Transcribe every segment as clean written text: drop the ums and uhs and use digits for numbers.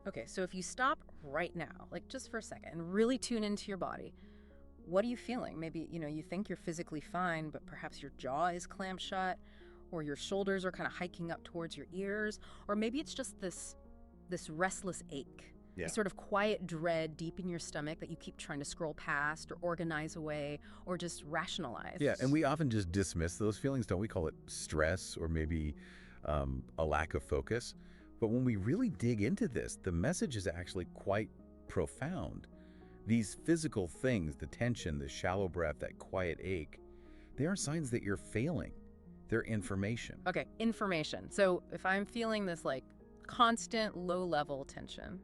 Okay, so if you stop right now, like just for a second, and really tune into your body, what are you feeling? Maybe, you think you're physically fine, but perhaps your jaw is clamped shut, or your shoulders are kind of hiking up towards your ears, or maybe it's just this restless ache, Yeah. this sort of quiet dread deep in your stomach that you keep trying to scroll past or organize away or just Yeah, and rationalize. we often just dismiss those feelings, don't we? Call it stress or maybe a lack of focus. But when we really dig into this, the message is actually quite profound. These physical things, the tension, the shallow breath, that quiet ache, they are signs that you're failing. They're information. Okay, information. So if I'm feeling this like constant low level tension,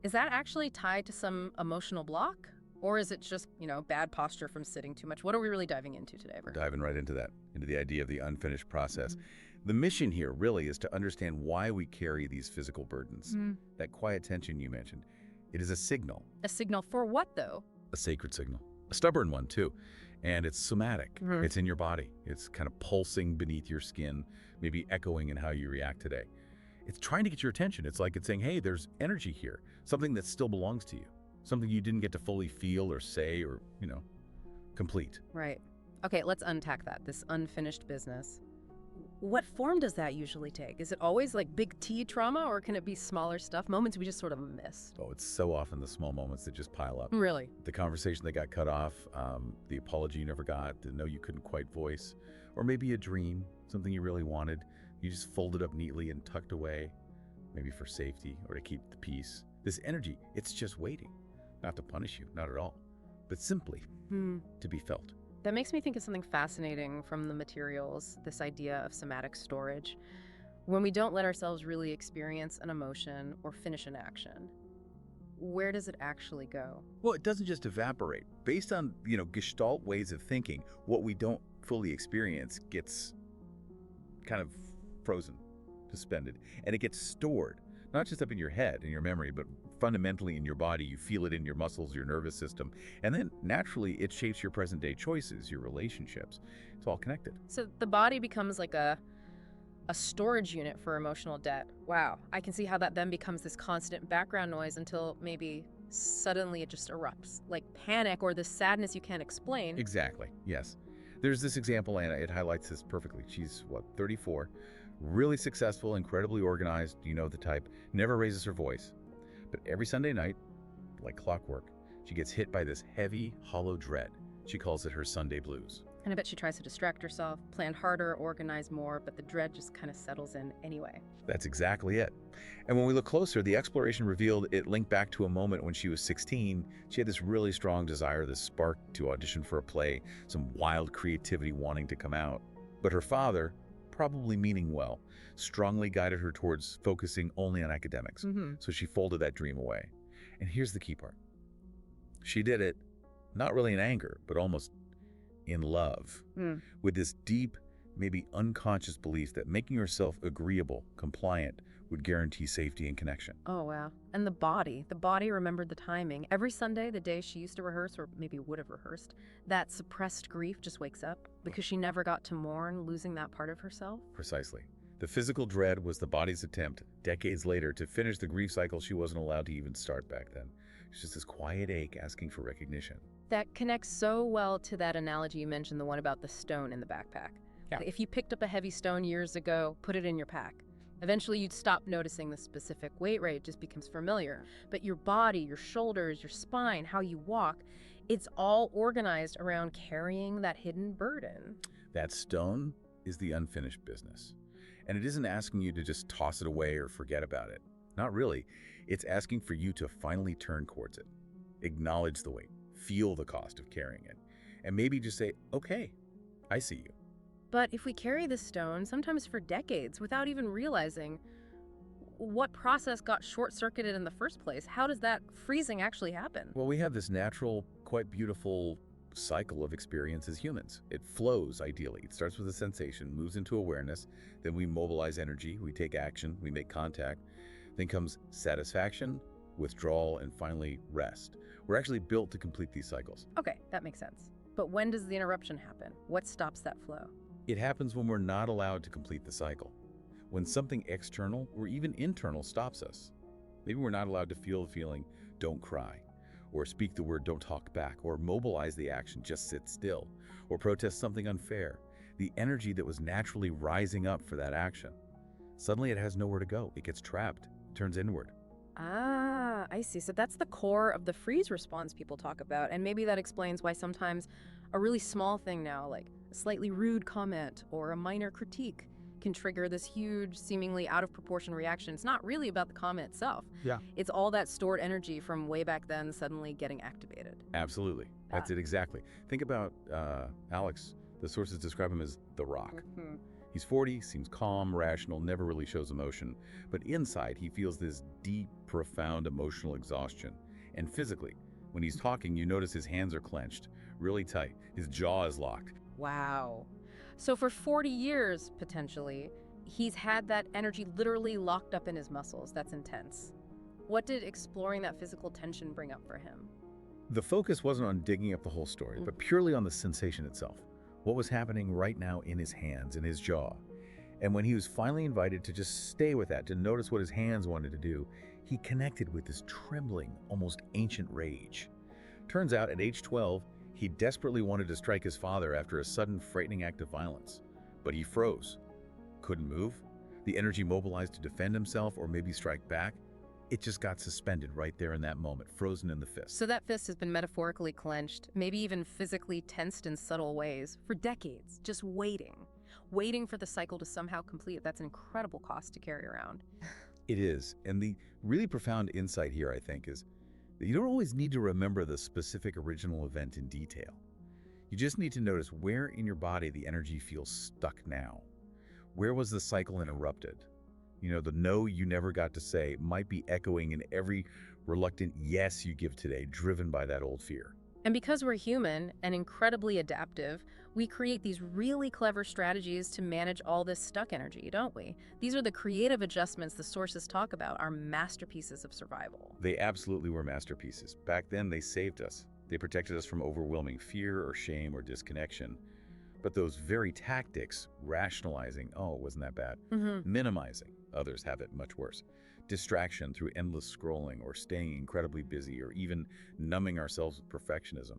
is that actually tied to some emotional block? Or is it just, bad posture from sitting too much? What are we really diving into today, We're Ver? diving right into that, into the idea of the unfinished process. Mhm. The mission here really is to understand why we carry these physical burdens. Mm. That quiet tension you mentioned, it is a signal. A signal for what, though? A sacred signal, a stubborn one too. And it's somatic. Mhm. It's in your body. It's kind of pulsing beneath your skin, maybe echoing in how you react today. It's trying to get your attention. It's like it's saying, hey, there's energy here, something that still belongs to you, something you didn't get to fully feel or say or, complete. Right. Okay, let's unpack that, this unfinished business. What form does that usually take? Is it always like big T trauma, or can it be smaller stuff, moments we just sort of miss? Oh, it's so often the small moments that just pile up. Really? The conversation that got cut off, the apology you never got, the no you couldn't quite voice, or maybe a dream, something you really wanted, you just folded up neatly and tucked away, maybe for safety or to keep the peace. This energy, it's just waiting, not to punish you, not at all, but simply to be felt. That makes me think of something fascinating from the materials, this idea of somatic storage. When we don't let ourselves really experience an emotion or finish an action, where does it actually go? Well, it doesn't just evaporate. Based on, Gestalt ways of thinking, what we don't fully experience gets kind of frozen, suspended, and it gets stored, not just up in your head, in your memory, but fundamentally in your body. You feel it in your muscles, your nervous system, and then naturally it shapes your present day choices, your relationships. It's all connected. So the body becomes like a storage unit for emotional debt. Wow, I can see how that then becomes this constant background noise until maybe suddenly it just erupts, like panic or this sadness you can't explain. Exactly, yes. There's this example, and it highlights this perfectly. She's, 34, really successful, incredibly organized, the type, never raises her voice. But every Sunday night, like clockwork, she gets hit by this heavy, hollow dread. She calls it her Sunday blues. And I bet she tries to distract herself, plan harder, organize more, but the dread just kind of settles in anyway. That's exactly it. And when we look closer, the exploration revealed it linked back to a moment when she was 16. She had this really strong desire, this spark to audition for a play, some wild creativity wanting to come out. But her father, probably meaning well, strongly guided her towards focusing only on academics. So she folded that dream away. And here's the key part. She did it not really in anger, but almost in love, with this deep, maybe unconscious belief that making yourself agreeable, compliant, would guarantee safety and connection. Oh, wow. And the body remembered the timing. Every Sunday, the day she used to rehearse, or maybe would have rehearsed, that suppressed grief just wakes up because she never got to mourn losing that part of herself. Precisely. The physical dread was the body's attempt, decades later, to finish the grief cycle she wasn't allowed to even start back then. It's just this quiet ache asking for recognition. That connects so well to that analogy you mentioned, the one about the stone in the backpack. Yeah. If you picked up a heavy stone years ago, put it in your pack. Eventually, you'd stop noticing the specific weight rate, it just becomes familiar. But your body, your shoulders, your spine, how you walk, it's all organized around carrying that hidden burden. That stone is the unfinished business. And it isn't asking you to just toss it away or forget about it. Not really. It's asking for you to finally turn towards it. Acknowledge the weight. Feel the cost of carrying it. And maybe just say, okay, I see you. But if we carry this stone, sometimes for decades, without even realizing what process got short-circuited in the first place, how does that freezing actually happen? Well, we have this natural, quite beautiful cycle of experience as humans. It flows ideally. It starts with a sensation, moves into awareness, then we mobilize energy, we take action, we make contact, then comes satisfaction, withdrawal, and finally rest. We're actually built to complete these cycles. Okay, that makes sense. But when does the interruption happen? What stops that flow? It happens when we're not allowed to complete the cycle, when something external or even internal stops us. Maybe we're not allowed to feel the feeling, don't cry, or speak the word, don't talk back, or mobilize the action, just sit still, or protest something unfair. The energy that was naturally rising up for that action. Suddenly it has nowhere to go. It gets trapped, turns inward. Ah, I see. So that's the core of the freeze response people talk about. And maybe that explains why sometimes a really small thing now, like a slightly rude comment or a minor critique, can trigger this huge, seemingly out of proportion reaction. It's not really about the comment itself. Yeah. It's all that stored energy from way back then suddenly getting activated. Absolutely. That's it exactly. Think about Alex. The sources describe him as the Rock. Mhm. He's 40, seems calm, rational, never really shows emotion. But inside, he feels this deep, profound emotional exhaustion. And physically, when he's talking, you notice his hands are clenched, really tight. His jaw is locked. Wow. So for 40 years, potentially, he's had that energy literally locked up in his muscles. That's intense. What did exploring that physical tension bring up for him? The focus wasn't on digging up the whole story, but purely on the sensation itself. What was happening right now in his hands, in his jaw. And when he was finally invited to just stay with that, to notice what his hands wanted to do, he connected with this trembling, almost ancient rage. Turns out, at age 12, he desperately wanted to strike his father after a sudden, frightening act of violence. But he froze. Couldn't move. The energy mobilized to defend himself or maybe strike back. It just got suspended right there in that moment, frozen in the fist. So that fist has been metaphorically clenched, maybe even physically tensed in subtle ways, for decades, just waiting for the cycle to somehow complete. That's an incredible cost to carry around. It is. And the really profound insight here, I think, is that you don't always need to remember the specific original event in detail. You just need to notice where in your body the energy feels stuck now. Where was the cycle interrupted? You know, the no you never got to say might be echoing in every reluctant yes you give today, driven by that old fear. And because we're human and incredibly adaptive, we create these really clever strategies to manage all this stuck energy, don't we? These are the creative adjustments the sources talk about, are masterpieces of survival. They absolutely were masterpieces. Back then, they saved us. They protected us from overwhelming fear or shame or disconnection. But those very tactics, rationalizing, oh, it wasn't that bad, minimizing, others have it much worse, distraction through endless scrolling or staying incredibly busy or even numbing ourselves with perfectionism.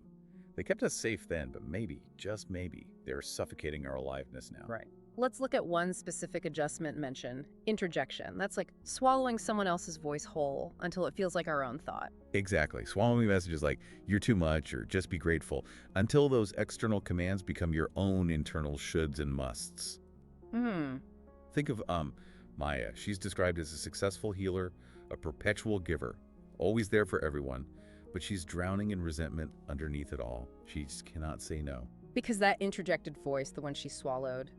They kept us safe then, but maybe, just maybe, they're suffocating our aliveness now. Right. Let's look at one specific adjustment mentioned, interjection. That's like swallowing someone else's voice whole until it feels like our own thought. Exactly. Swallowing messages like, you're too much or just be grateful, until those external commands become your own internal shoulds and musts. Think of Maya. She's described as a successful healer, a perpetual giver, always there for everyone, but she's drowning in resentment underneath it all. She just cannot say no. Because that interjected voice, the one she swallowed,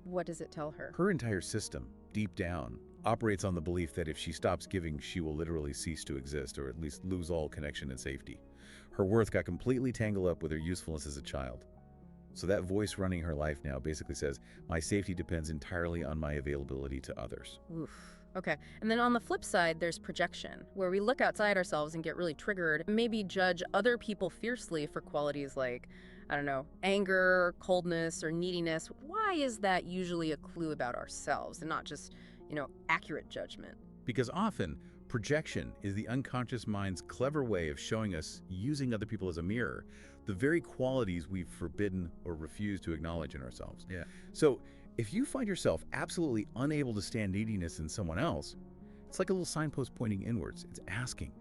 what does it tell her? Her entire system, deep down, operates on the belief that if she stops giving, she will literally cease to exist, or at least lose all connection and safety. Her worth got completely tangled up with her usefulness as a child. So that voice running her life now basically says, my safety depends entirely on my availability to others. Oof. Okay. And then on the flip side, there's projection, where we look outside ourselves and get really triggered, maybe judge other people fiercely for qualities like, I don't know, anger, coldness, or neediness. Why is that usually a clue about ourselves and not just, accurate judgment? Because often, projection is the unconscious mind's clever way of showing us, using other people as a mirror, the very qualities we've forbidden or refused to acknowledge in ourselves. Yeah. So if you find yourself absolutely unable to stand neediness in someone else, it's like a little signpost pointing inwards. It's asking,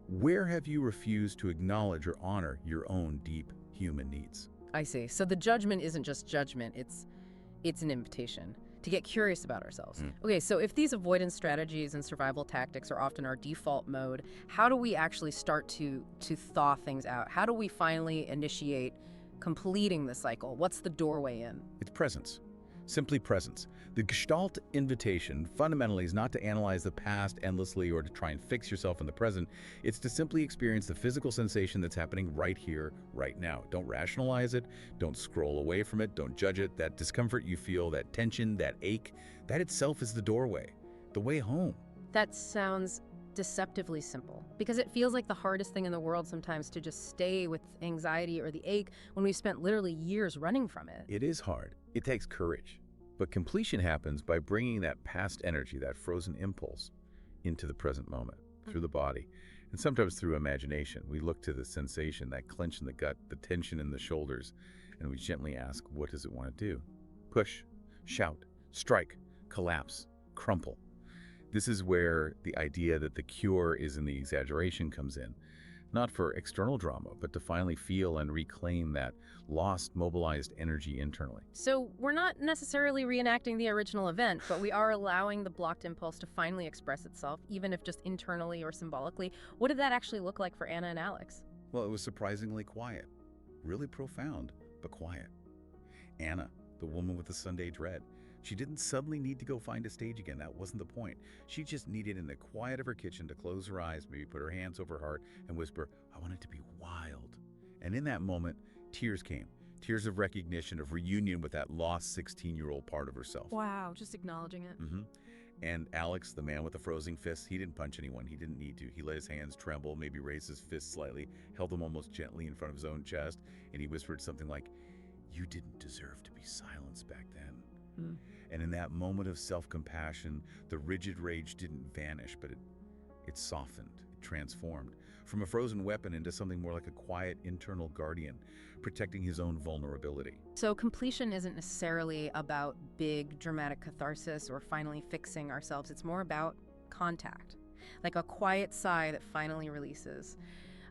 where have you refused to acknowledge or honor your own deep human needs? I see. So the judgment isn't just judgment, it's an invitation to get curious about ourselves. Okay, so if these avoidance strategies and survival tactics are often our default mode, how do we actually start to thaw things out? How do we finally initiate completing the cycle? What's the doorway in? It's presence. Simply presence. The Gestalt invitation fundamentally is not to analyze the past endlessly or to try and fix yourself in the present. It's to simply experience the physical sensation that's happening right here, right now. Don't rationalize it. Don't scroll away from it. Don't judge it. That discomfort you feel, that tension, that ache, that itself is the doorway, the way home. That sounds deceptively simple, because it feels like the hardest thing in the world sometimes to just stay with anxiety or the ache when we've spent literally years running from it. It is hard. It takes courage. But completion happens by bringing that past energy, that frozen impulse, into the present moment through the body. And sometimes through imagination, we look to the sensation, that clench in the gut, the tension in the shoulders, and we gently ask, what does it want to do? Push, shout, strike, collapse, crumple. This is where the idea that the cure is in the exaggeration comes in. Not for external drama, but to finally feel and reclaim that lost, mobilized energy internally. So we're not necessarily reenacting the original event, but we are allowing the blocked impulse to finally express itself, even if just internally or symbolically. What did that actually look like for Anna and Alex? Well, it was surprisingly quiet. Really profound, but quiet. Anna, the woman with the Sunday dread, she didn't suddenly need to go find a stage again. That wasn't the point. She just needed in the quiet of her kitchen to close her eyes, maybe put her hands over her heart and whisper, I want it to be wild. And in that moment, tears came. Tears of recognition, of reunion with that lost 16-year-old part of herself. Wow, just acknowledging it. And Alex, the man with the frozen fists, he didn't punch anyone. He didn't need to. He let his hands tremble, maybe raised his fists slightly, held them almost gently in front of his own chest, and he whispered something like, you didn't deserve to be silenced back then. And in that moment of self-compassion, the rigid rage didn't vanish, but it softened, it transformed from a frozen weapon into something more like a quiet internal guardian, protecting his own vulnerability. So completion isn't necessarily about big dramatic catharsis or finally fixing ourselves. It's more about contact, like a quiet sigh that finally releases,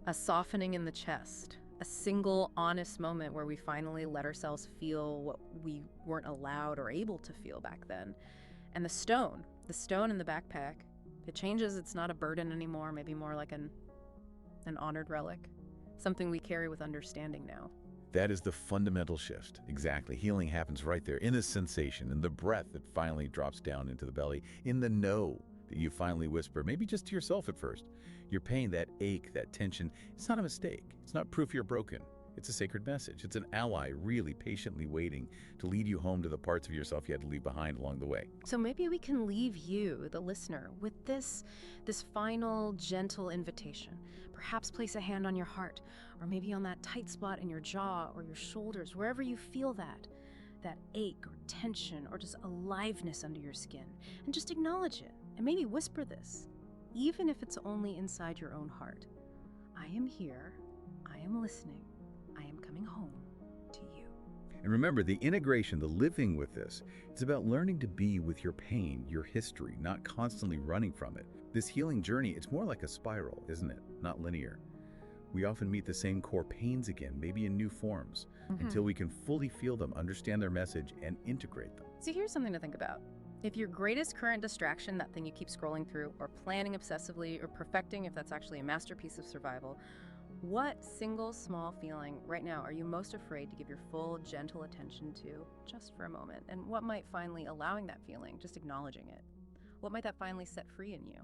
a softening in the chest, a single honest moment where we finally let ourselves feel what we weren't allowed or able to feel back then. And the stone in the backpack, it changes. It's not a burden anymore, maybe more like an honored relic, something we carry with understanding now. That is the fundamental shift. Exactly. Healing happens right there in the sensation, in the breath that finally drops down into the belly, in the no that you finally whisper, maybe just to yourself at first. Your pain, that ache, that tension, it's not a mistake. It's not proof you're broken. It's a sacred message. It's an ally really patiently waiting to lead you home to the parts of yourself you had to leave behind along the way. So maybe we can leave you, the listener, with this final gentle invitation. Perhaps place a hand on your heart, or maybe on that tight spot in your jaw or your shoulders, wherever you feel that ache or tension or just aliveness under your skin, and just acknowledge it. And maybe whisper this, even if it's only inside your own heart. I am here. I am listening. I am coming home to you. And remember, the integration, the living with this, it's about learning to be with your pain, your history, not constantly running from it. This healing journey, it's more like a spiral, isn't it? Not linear. We often meet the same core pains again, maybe in new forms, until we can fully feel them, understand their message, and integrate them. So here's something to think about. If your greatest current distraction, that thing you keep scrolling through, or planning obsessively, or perfecting if that's actually a masterpiece of survival, what single small feeling right now are you most afraid to give your full, gentle attention to just for a moment? And what might finally allowing that feeling, just acknowledging it, what might that finally set free in you?